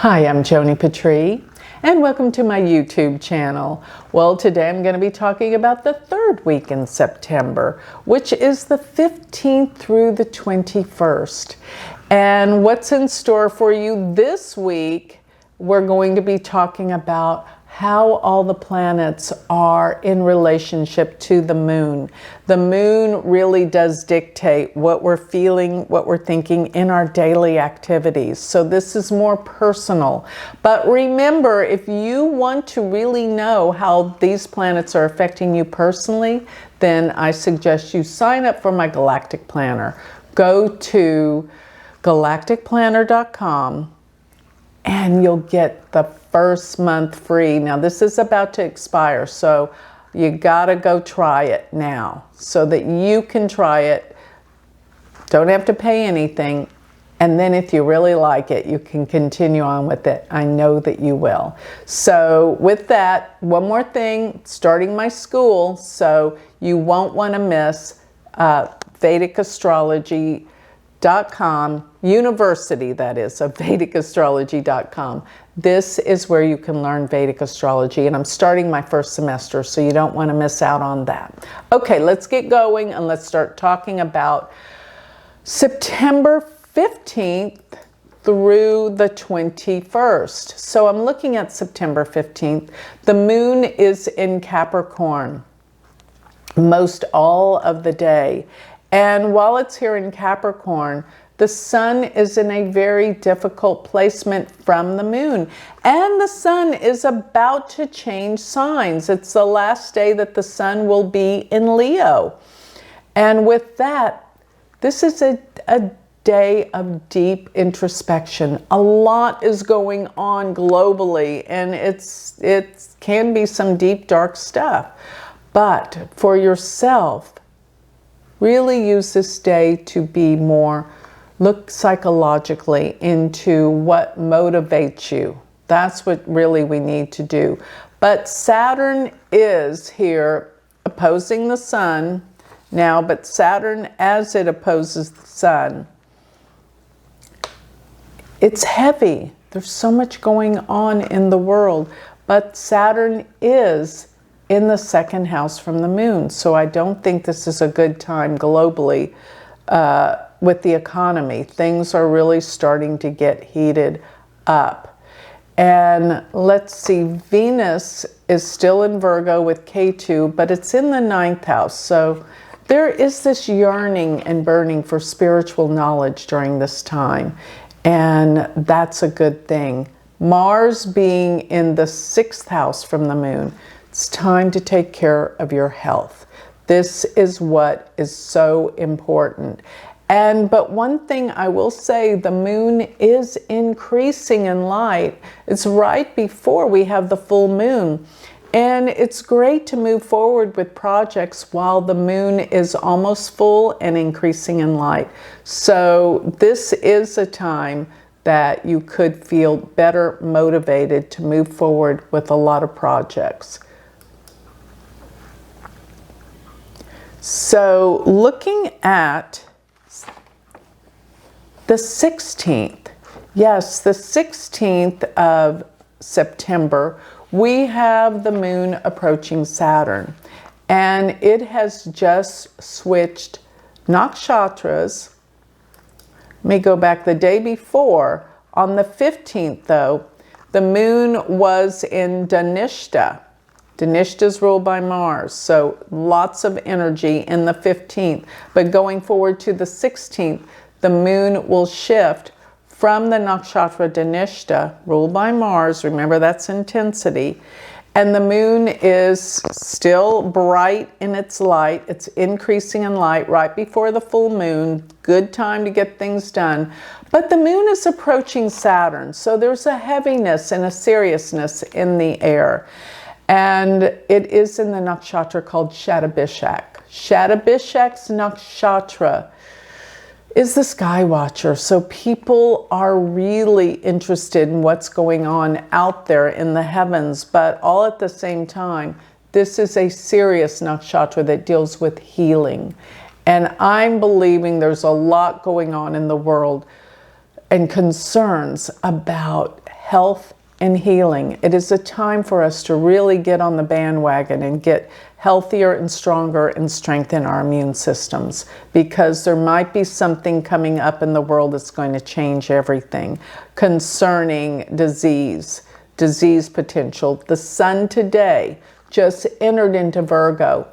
Hi, I'm Joni Patry, and welcome to my YouTube channel. Well, today I'm going to be talking about the third week in September, which is the 15th through the 21st. And what's in store for you this week, we're going to be talking about how all the planets are in relationship to the moon. The moon really does dictate what we're feeling, what we're thinking in our daily activities. So this is more personal. But remember, if you want to really know how these planets are affecting you personally, then I suggest you sign up for my Galactic Planner. Go to galacticplanner.com and you'll get the first month free. Now this is about to expire, so you gotta go try it now so that you can try it. Don't have to pay anything. And then if you really like it, you can continue on with it. I know that you will. So with that, one more thing, starting my school, so you won't want to miss Vedic Astrology University, that is, of vedicastrology.com. This is where you can learn Vedic astrology, and I'm starting my first semester, so you don't want to miss out on that. Okay, let's get going and let's start talking about September 15th through the 21st. So I'm looking at September 15th. The moon is in Capricorn most all of the day. And while it's here in Capricorn, the sun is in a very difficult placement from the moon. And the sun is about to change signs. It's the last day that the sun will be in Leo. And with that, this is a day of deep introspection. A lot is going on globally, and it can be some deep, dark stuff. But for yourself, really use this day to be more, look psychologically into what motivates you. That's what really we need to do. But Saturn is here opposing the sun now, but Saturn, as it opposes the sun, it's heavy. There's so much going on in the world, but Saturn is in the second house from the moon. So I don't think this is a good time globally with the economy. Things are really starting to get heated up. And let's see, Venus is still in Virgo with K2, but it's in the 9th house. So there is this yearning and burning for spiritual knowledge during this time. And that's a good thing. Mars being in the 6th house from the moon, it's time to take care of your health. This is what is so important. But one thing I will say, the moon is increasing in light. It's right before we have the full moon. And it's great to move forward with projects while the moon is almost full and increasing in light. So this is a time that you could feel better motivated to move forward with a lot of projects. So looking at the 16th, yes, the 16th of September, we have the moon approaching Saturn. And it has just switched nakshatras. Let me go back the day before. On the 15th, though, the moon was in Dhanishta. Dhanishta is ruled by Mars, so lots of energy in the 15th. But going forward to the 16th, the moon will shift from the nakshatra Dhanishta, ruled by Mars. Remember, that's intensity. And the moon is still bright in its light. It's increasing in light right before the full moon. Good time to get things done. But the moon is approaching Saturn, so there's a heaviness and a seriousness in the air. And it is in the nakshatra called Shatabhishak. Shatabhishak's nakshatra is the sky watcher. So people are really interested in what's going on out there in the heavens, but all at the same time, this is a serious nakshatra that deals with healing. And I'm believing there's a lot going on in the world and concerns about health and healing. It is a time for us to really get on the bandwagon and get healthier and stronger and strengthen our immune systems, because there might be something coming up in the world that's going to change everything concerning disease potential. The sun today just entered into Virgo,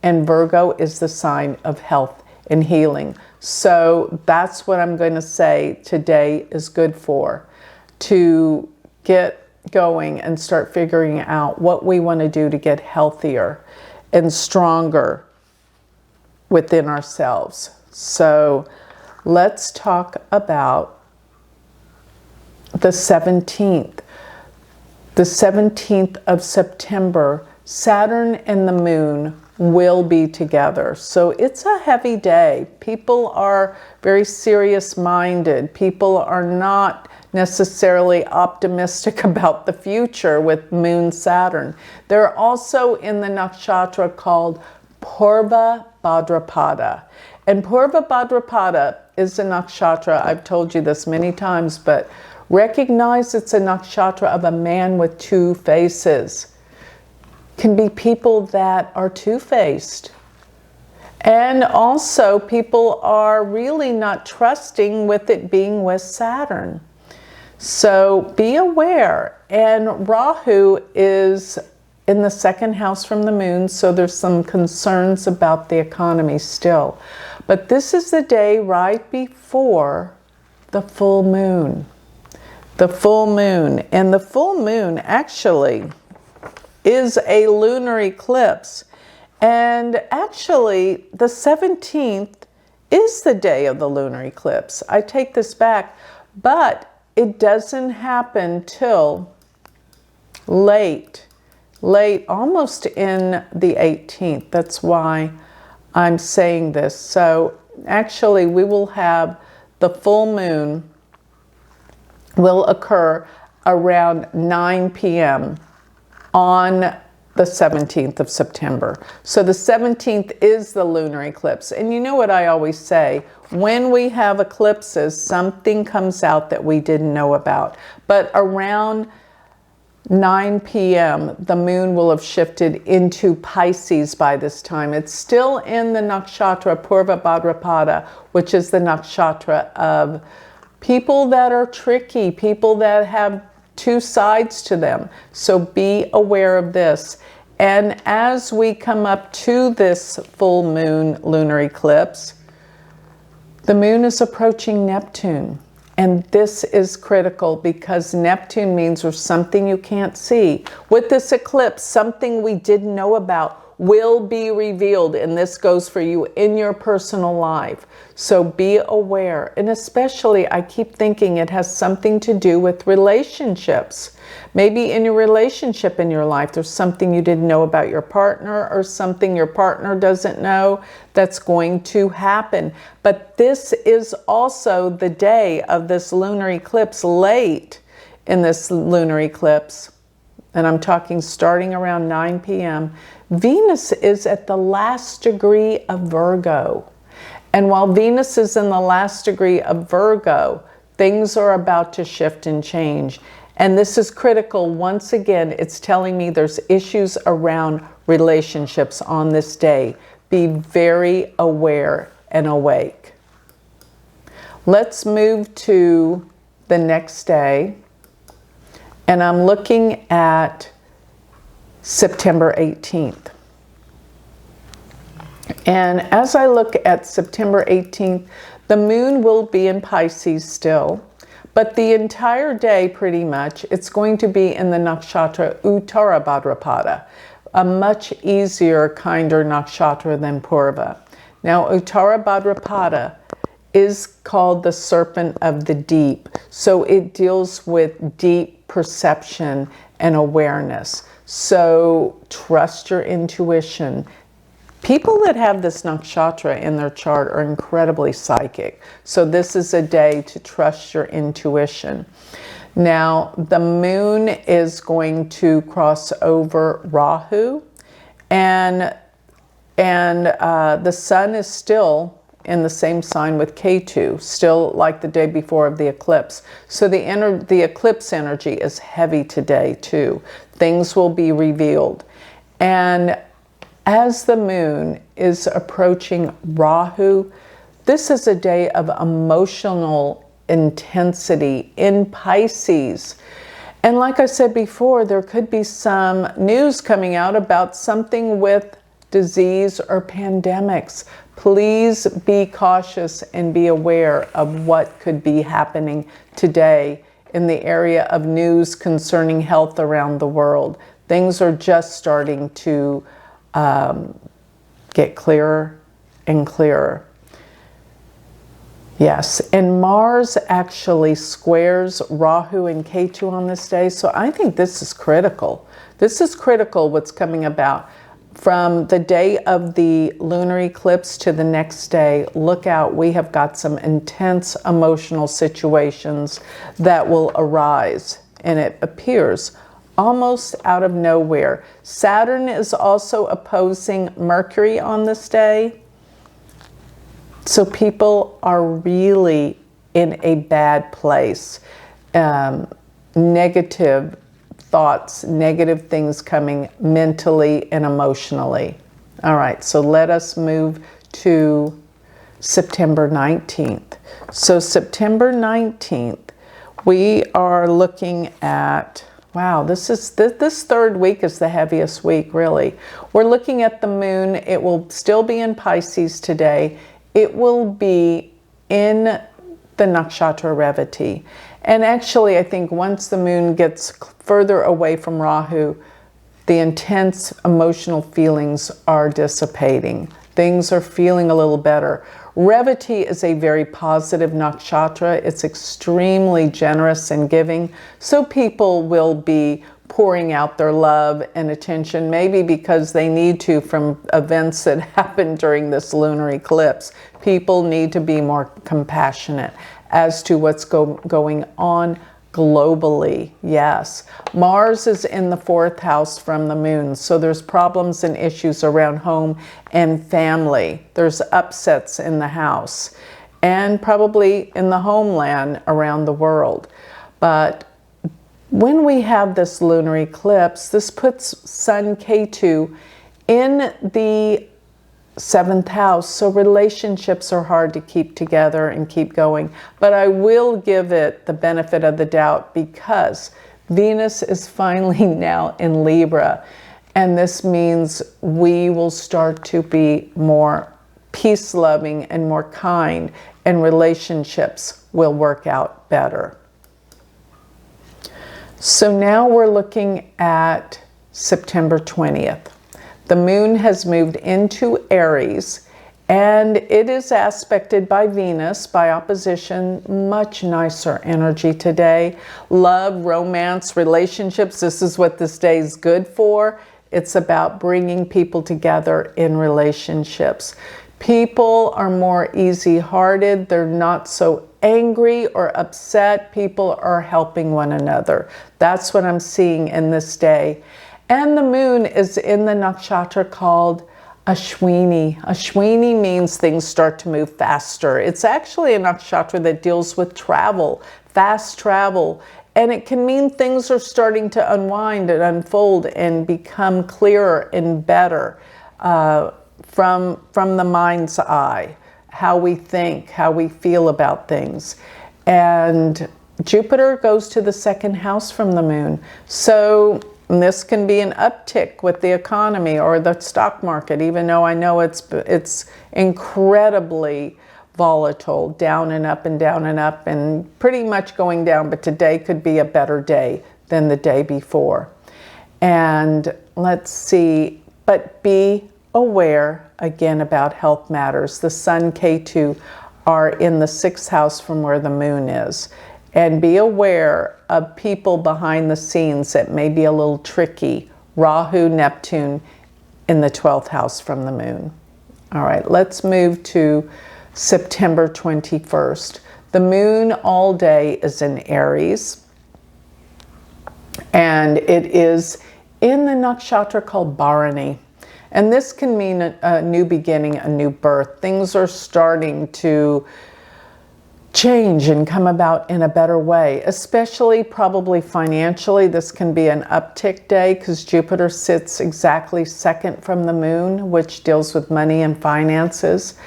and Virgo is the sign of health and healing. So that's what I'm going to say today is good for, to get going and start figuring out what we want to do to get healthier and stronger within ourselves. So let's talk about the 17th. The 17th of September, Saturn and the moon will be together. So it's a heavy day. People are very serious-minded. People are not necessarily optimistic about the future with Moon Saturn. They're also in the nakshatra called Purva Bhadrapada. And Purva Bhadrapada is a nakshatra, I've told you this many times, but recognize it's a nakshatra of a man with two faces. Can be people that are two-faced. And also people are really not trusting with it being with Saturn. So be aware. And Rahu is in the second house from the moon, so there's some concerns about the economy still. But this is the day right before the full moon. The full moon. And the full moon actually is a lunar eclipse. And actually, the 17th is the day of the lunar eclipse. I take this back, but it doesn't happen till late, almost in the 18th. That's why I'm saying this. So actually, we will have the full moon will occur around 9 p.m. on the 17th of September. So the 17th is the lunar eclipse. And you know what I always say, when we have eclipses, something comes out that we didn't know about. But around 9 p.m., the moon will have shifted into Pisces by this time. It's still in the nakshatra Purva Bhadrapada, which is the nakshatra of people that are tricky, people that have two sides to them. So be aware of this. And as we come up to this full moon lunar eclipse, the moon is approaching Neptune. And this is critical because Neptune means there's something you can't see. With this eclipse, something we didn't know about will be revealed, and this goes for you in your personal life. So be aware, and especially I keep thinking it has something to do with relationships. Maybe in your relationship in your life, there's something you didn't know about your partner or something your partner doesn't know that's going to happen. But this is also the day of this lunar eclipse, late in this lunar eclipse, and I'm talking starting around 9 p.m., Venus is at the last degree of Virgo. And while Venus is in the last degree of Virgo, things are about to shift and change. And this is critical. Once again, it's telling me there's issues around relationships on this day. Be very aware and awake. Let's move to the next day. And I'm looking at September 18th. And as I look at September 18th, the moon will be in Pisces still, but the entire day pretty much, it's going to be in the nakshatra Uttara Bhadrapada, a much easier, kinder nakshatra than Purva. Now, Uttara Bhadrapada is called the serpent of the deep, so it deals with deep perception and awareness. So trust your intuition. People that have this nakshatra in their chart are incredibly psychic. So this is a day to trust your intuition. Now, the moon is going to cross over Rahu, and the sun is still in the same sign with K2, still like the day before of the eclipse. So the eclipse energy is heavy today too. Things will be revealed. And as the moon is approaching Rahu, this is a day of emotional intensity in Pisces. And like I said before, there could be some news coming out about something with disease or pandemics. Please be cautious and be aware of what could be happening today in the area of news concerning health around the world. Things are just starting to get clearer and clearer. Yes, and Mars actually squares Rahu and Ketu on this day, so I think this is critical. This is critical what's coming about. From the day of the lunar eclipse to the next day, look out, we have got some intense emotional situations that will arise, and it appears almost out of nowhere. Saturn is also opposing Mercury on this day. So people are really in a bad place. Negative thoughts, negative things coming mentally and emotionally. All right, so let us move to September 19th. So September 19th, we are looking at, wow, this third week is the heaviest week, really. We're looking at the moon. It will still be in Pisces today. It will be in the nakshatra Revati. And actually, I think once the moon gets further away from Rahu, the intense emotional feelings are dissipating. Things are feeling a little better. Revati is a very positive nakshatra. It's extremely generous and giving. So people will be pouring out their love and attention, maybe because they need to from events that happened during this lunar eclipse. People need to be more compassionate as to what's going on globally. Yes, Mars is in the 4th house from the moon, so there's problems and issues around home and family. There's upsets in the house and probably in the homeland around the world. But when we have this lunar eclipse, this puts Sun Ketu in the 7th house, so relationships are hard to keep together and keep going. But I will give it the benefit of the doubt because Venus is finally now in Libra, and this means we will start to be more peace-loving and more kind, and relationships will work out better. So now we're looking at September 20th. The moon has moved into Aries, and it is aspected by Venus, by opposition. Much nicer energy today. Love, romance, relationships. This is what this day is good for. It's about bringing people together in relationships. People are more easy-hearted. They're not so angry or upset. People are helping one another. That's what I'm seeing in this day. And the moon is in the nakshatra called Ashwini. Ashwini means things start to move faster. It's actually a nakshatra that deals with travel, fast travel. And it can mean things are starting to unwind and unfold and become clearer and better from the mind's eye, how we think, how we feel about things. And Jupiter goes to the 2nd house from the moon. So this can be an uptick with the economy or the stock market, even though I know it's incredibly volatile, down and up and down and up and pretty much going down. But today could be a better day than the day before. And let's see, but be aware again about health matters. The Sun Ketu are in the 6th house from where the moon is. And be aware of people behind the scenes that may be a little tricky. Rahu, Neptune in the 12th house from the moon. All right, let's move to September 21st. The moon all day is in Aries. And it is in the nakshatra called Bharani. And this can mean a new beginning, a new birth. Things are starting to change and come about in a better way, especially probably financially. This can be an uptick day because Jupiter sits exactly second from the moon, which deals with money and finances.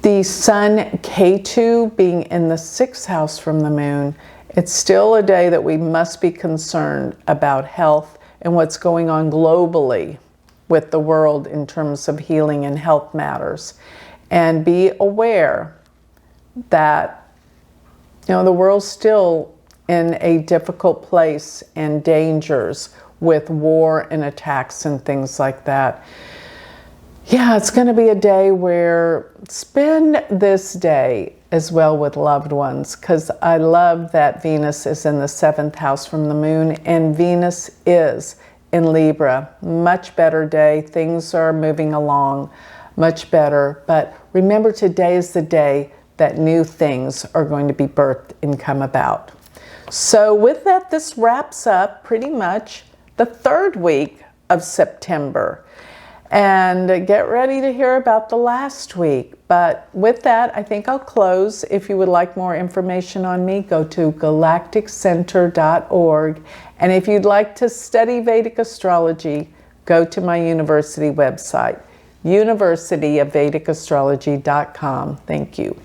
The Sun K2 being in the 6th house from the moon, it's still a day that we must be concerned about health and what's going on globally with the world in terms of healing and health matters. And be aware that, you know, the world's still in a difficult place and dangers with war and attacks and things like that. Yeah, it's going to be a day where spend this day as well with loved ones, because I love that Venus is in the 7th house from the moon, and Venus is in Libra. Much better day. Things are moving along much better. But remember, today is the day that new things are going to be birthed and come about. So with that, this wraps up pretty much the 3rd week of September. And get ready to hear about the last week. But with that, I think I'll close. If you would like more information on me, go to galacticcenter.org. And if you'd like to study Vedic astrology, go to my university website, universityofvedicastrology.com. Thank you.